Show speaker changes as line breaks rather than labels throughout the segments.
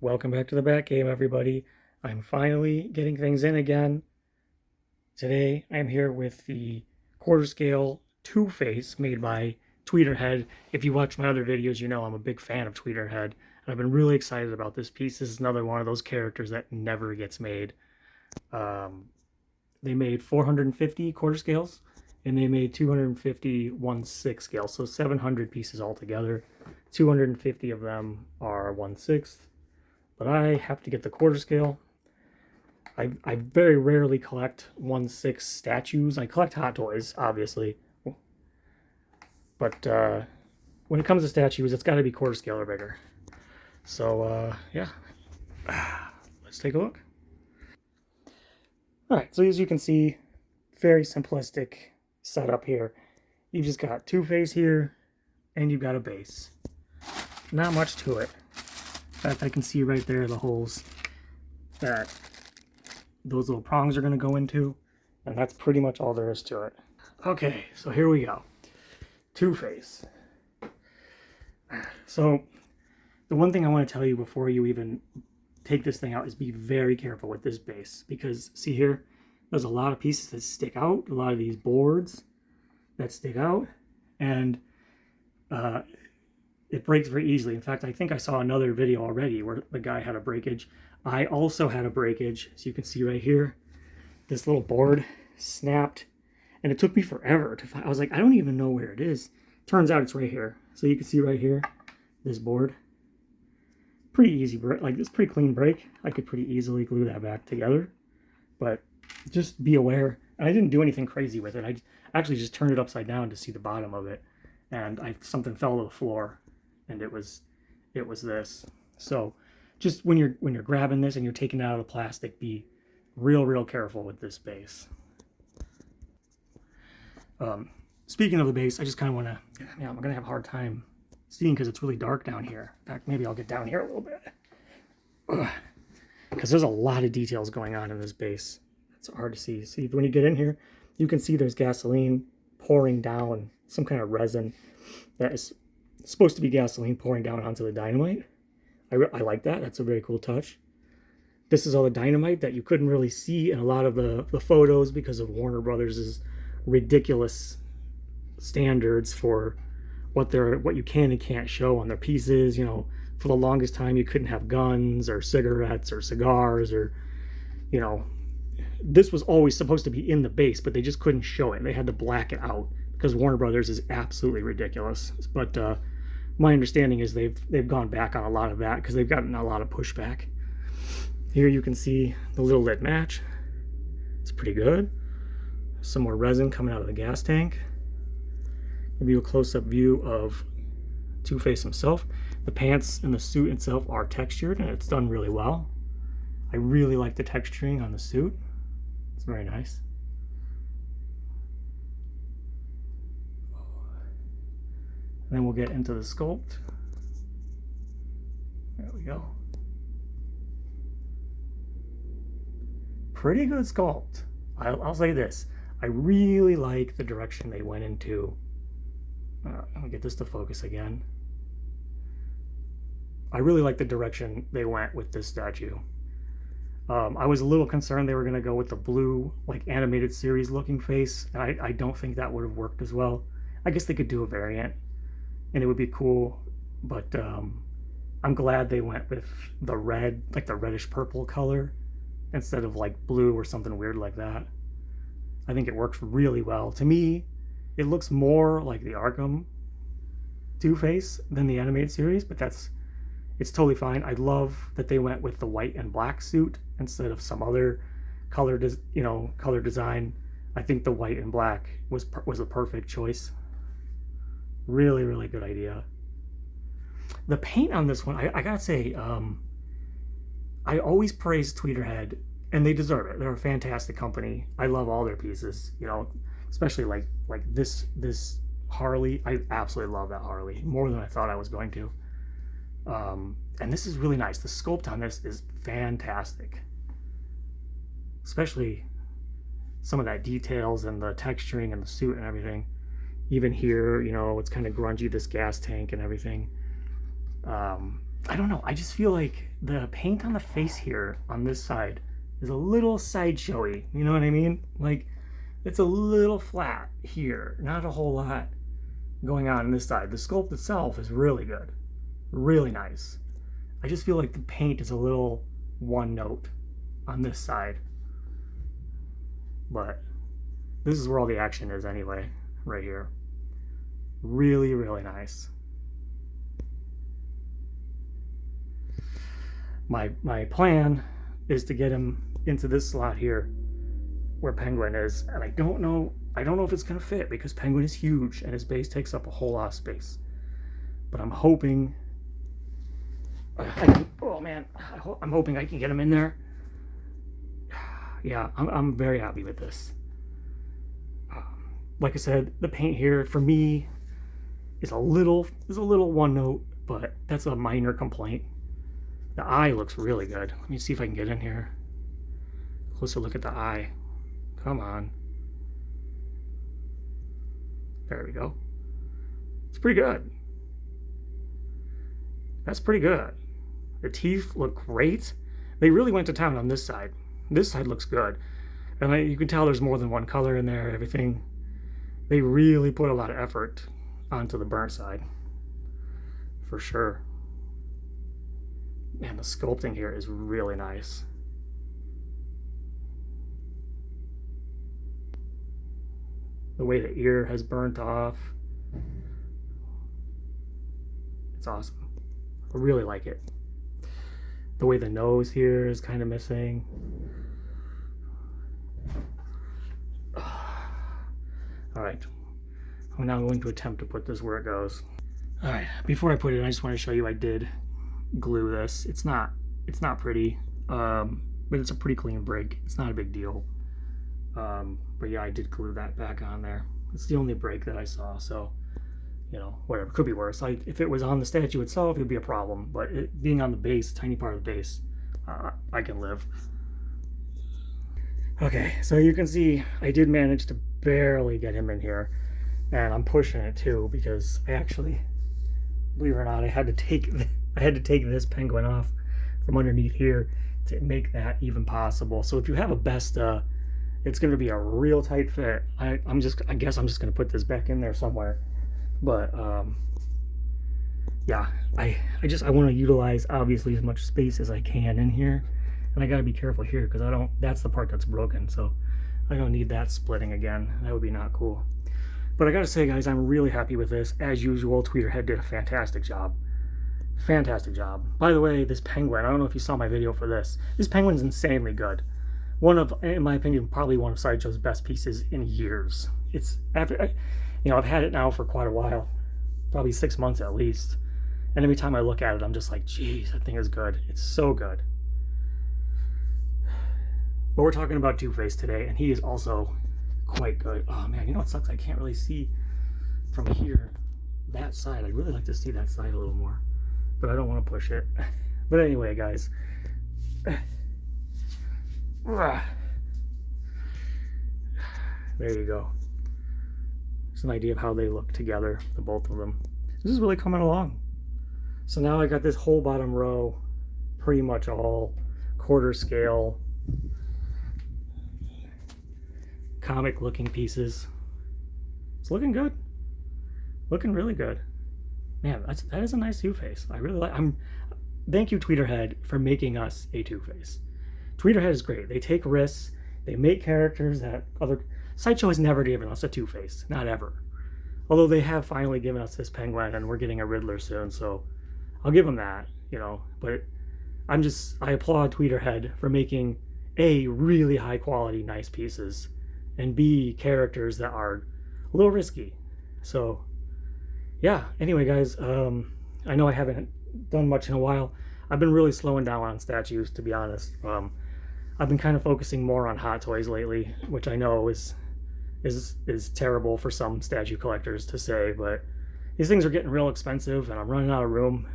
Welcome back to the back game, everybody. I'm finally getting things in again. Today, I'm here with the quarter scale Two-Face made by Tweeterhead. If you watch my other videos, you know I'm a big fan of Tweeterhead, and I've been really excited about this piece. This is another one of those characters that never gets made. They made 450 quarter scales, and they made 250 1/6 scales, so 700 pieces altogether. 250 of them are 1/6. But I have to get the quarter scale. I very rarely collect 1/6 statues. I collect Hot Toys, obviously. But when it comes to statues, it's got to be quarter scale or bigger. So, yeah. Let's take a look. Alright, so as you can see, very simplistic setup here. You've just got Two-Face here, and you've got a base. Not much to it. In fact, I can see right there the holes that those little prongs are going to go into, and that's pretty much all there is to it. Okay, so here we go. Two-Face. So, the one thing I want to tell you before you even take this thing out is be very careful with this base, because see here, there's a lot of pieces that stick out, a lot of these boards that stick out, and it breaks very easily. In fact, I think I saw another video already where the guy had a breakage. I also had a breakage, as you can see right here. This little board snapped, and it took me forever to find. I was like, I don't even know where it is. Turns out it's right here. So you can see right here, this board. Pretty easy break, like this pretty clean break. I could pretty easily glue that back together, but just be aware. And I didn't do anything crazy with it. I actually just turned it upside down to see the bottom of it, and something fell to the floor. And it was this. So just when you're grabbing this and you're taking it out of the plastic, be real careful with this base. Speaking of the base, I just kind of want to, I'm gonna have a hard time seeing because it's really dark down here. In fact, maybe I'll get down here a little bit, because there's a lot of details going on in this base. It's hard to see. See, when you get in here, you can see there's gasoline pouring down, some kind of resin that is supposed to be gasoline pouring down onto the dynamite. I like that. That's a very cool touch. This is all the dynamite that you couldn't really see in a lot of the photos because of Warner Brothers' ridiculous standards for what you can and can't show on their pieces. You know, for the longest time you couldn't have guns or cigarettes or cigars or, you know, this was always supposed to be in the base, but they just couldn't show it. They had to black it out because Warner Brothers is absolutely ridiculous. But my understanding is they've gone back on a lot of that because they've gotten a lot of pushback. Here you can see the little lit match. It's pretty good. Some more resin coming out of the gas tank. Give you a close-up view of Two-Face himself. The pants and the suit itself are textured, and it's done really well. I really like the texturing on the suit. It's very nice. And then we'll get into the sculpt. There we go. Pretty good sculpt. I'll say this. I really like the direction they went into. Let me get this to focus again. I really like the direction they went with this statue. I was a little concerned they were going to go with the blue, like animated series looking face. And I don't think that would have worked as well. I guess they could do a variant, and it would be cool, but I'm glad they went with the red, like the reddish purple color, instead of like blue or something weird like that. I think it works really well. To me, it looks more like the Arkham Two-Face than the animated series, but it's totally fine. I love that they went with the white and black suit instead of some other color design. I think the white and black was a perfect choice. Really good idea. The paint on this one, I gotta say, I always praise Tweeterhead, and they deserve it. They're a fantastic company. I love all their pieces, you know, especially like this Harley. I absolutely love that Harley, more than I thought I was going to. And this is really nice. The sculpt on this is fantastic, especially some of that details and the texturing and the suit and everything. Even here, you know, it's kind of grungy, this gas tank and everything. I don't know. I just feel like the paint on the face here on this side is a little sideshowy. You know what I mean? Like, it's a little flat here. Not a whole lot going on this side. The sculpt itself is really good. Really nice. I just feel like the paint is a little one note on this side. But this is where all the action is anyway, right here. Really, really nice. My plan is to get him into this slot here where Penguin is, and I don't know if it's gonna fit because Penguin is huge and his base takes up a whole lot of space. But I'm hoping I'm hoping I can get him in there. Yeah, I'm very happy with this. Like I said, the paint here for me is a little one note, but that's a minor complaint. The eye looks really good. Let me see if I can get in here. Closer look at the eye. Come on. There we go. It's pretty good. That's pretty good. The teeth look great. They really went to town on this side. This side looks good. And you can tell there's more than one color in there, everything. They really put a lot of effort onto the burnt side. For sure. Man, the sculpting here is really nice. The way the ear has burnt off. It's awesome. I really like it. The way the nose here is kind of missing. All right. I'm now going to attempt to put this where it goes. All right. Before I put it, I just want to show you I did glue this. It's not pretty, but it's a pretty clean break. It's not a big deal. But yeah, I did glue that back on there. It's the only break that I saw, so you know, whatever, could be worse. If it was on the statue itself, it would be a problem, but it being on the base, tiny part of the base, I can live. Okay, so you can see I did manage to barely get him in here, and I'm pushing it too because I actually, believe it or not, I had to take this penguin off from underneath here to make that even possible. So if you have a Besta, it's going to be a real tight fit. I guess I'm just going to put this back in there somewhere. But yeah, I want to utilize obviously as much space as I can in here, and I got to be careful here because that's the part that's broken, so I don't need that splitting again. That would be not cool. But I gotta say, guys, I'm really happy with this. As usual, Tweeterhead did a fantastic job. Fantastic job. By the way, this penguin, I don't know if you saw my video for this. This penguin's insanely good. One of, in my opinion, probably one of Sideshow's best pieces in years. It's after, you know, I've had it now for quite a while, probably 6 months at least. And every time I look at it, I'm just like, geez, that thing is good. It's so good. But we're talking about Two-Face today, and he is also quite good. Oh man, you know what sucks? I can't really see from here, that side. I'd really like to see that side a little more, but I don't want to push it. But anyway, guys. There you go. It's an idea of how they look together, the both of them. This is really coming along. So now I got this whole bottom row pretty much all quarter scale comic looking pieces. It's looking good. Looking really good. Man, that is a nice Two-Face. I really like. Thank you, Tweeterhead, for making us a Two-Face. Tweeterhead is great. They take risks. They make characters that other Sideshow has never given us a Two-Face, not ever. Although they have finally given us this penguin, and we're getting a Riddler soon, so I'll give them that, you know. But I applaud Tweeterhead for making A, really high quality, nice pieces, and B, characters that are a little risky. So yeah, anyway, guys, I know I haven't done much in a while. I've been really slowing down on statues, to be honest. I've been kind of focusing more on Hot Toys lately, which I know is terrible for some statue collectors to say, but these things are getting real expensive and I'm running out of room.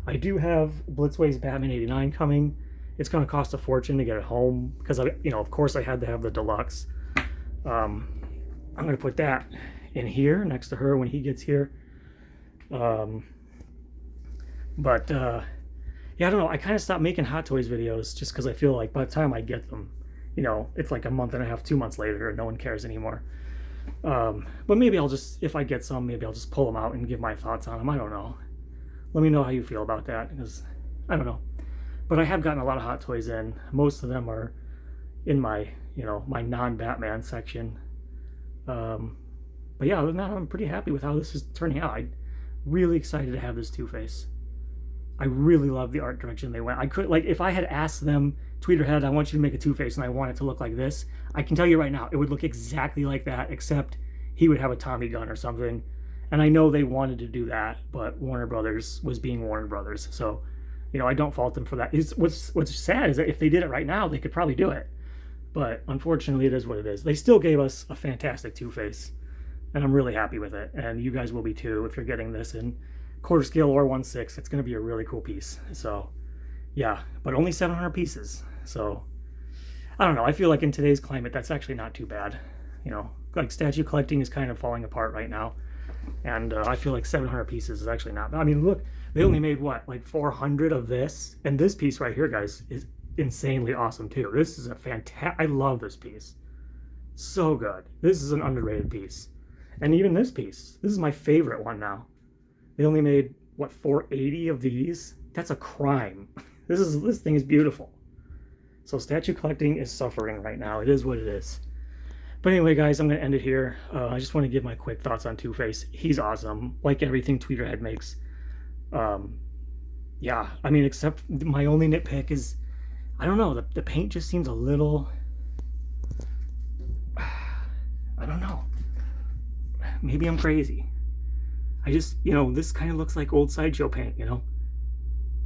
I do have Blitzway's Batman 89 coming. It's going to cost a fortune to get it home because of course I had to have the deluxe. I'm going to put that in here next to her when he gets here. But yeah, I don't know. I kind of stopped making Hot Toys videos just because I feel like by the time I get them, you know, it's like a month and a half, 2 months later, and no one cares anymore. But maybe I'll just, if I get some, maybe I'll just pull them out and give my thoughts on them. I don't know. Let me know how you feel about that, because I don't know. But I have gotten a lot of Hot Toys in. Most of them are in my, you know, my non-Batman section. But yeah, other than that, I'm pretty happy with how this is turning out. I'm really excited to have this Two-Face. I really love the art direction they went. I could, like, if I had asked them, Tweeterhead, I want you to make a Two-Face and I want it to look like this, I can tell you right now, it would look exactly like that, except he would have a Tommy gun or something. And I know they wanted to do that, but Warner Brothers was being Warner Brothers. So, you know, I don't fault them for that. What's sad is that if they did it right now, they could probably do it. But unfortunately, it is what it is. They still gave us a fantastic Two-Face, and I'm really happy with it. And you guys will be too if you're getting this in quarter scale or 1/6. It's going to be a really cool piece. So, yeah, but only 700 pieces. So, I don't know. I feel like in today's climate, that's actually not too bad. You know, like statue collecting is kind of falling apart right now. And I feel like 700 pieces is actually not bad. I mean, look, they only made what, like 400 of this? And this piece right here, guys, is insanely awesome too. This is a fantastic, I love this piece. So good. This is an underrated piece. And even this piece, this is my favorite one now. They only made, what, 480 of these? That's a crime. This thing is beautiful. So statue collecting is suffering right now. It is what it is. But anyway, guys, I'm going to end it here. I just want to give my quick thoughts on Two-Face. He's awesome, like everything Tweeterhead makes. Yeah, I mean, except my only nitpick is, I don't know, the paint just seems a little, I don't know. Maybe I'm crazy. I just, you know, this kind of looks like old Sideshow paint, you know?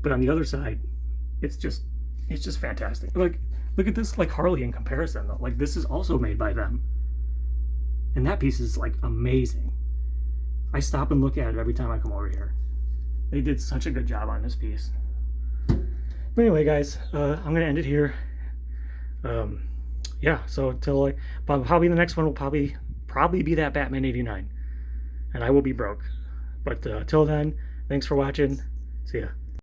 But on the other side, it's just fantastic. Like, look at this, like, Harley in comparison, though. Like, this is also made by them. And that piece is, like, amazing. I stop and look at it every time I come over here. They did such a good job on this piece. But anyway, guys, I'm going to end it here. Yeah, so until, like, probably the next one will probably be that Batman 89. And I will be broke. But till then, thanks for watching. See ya.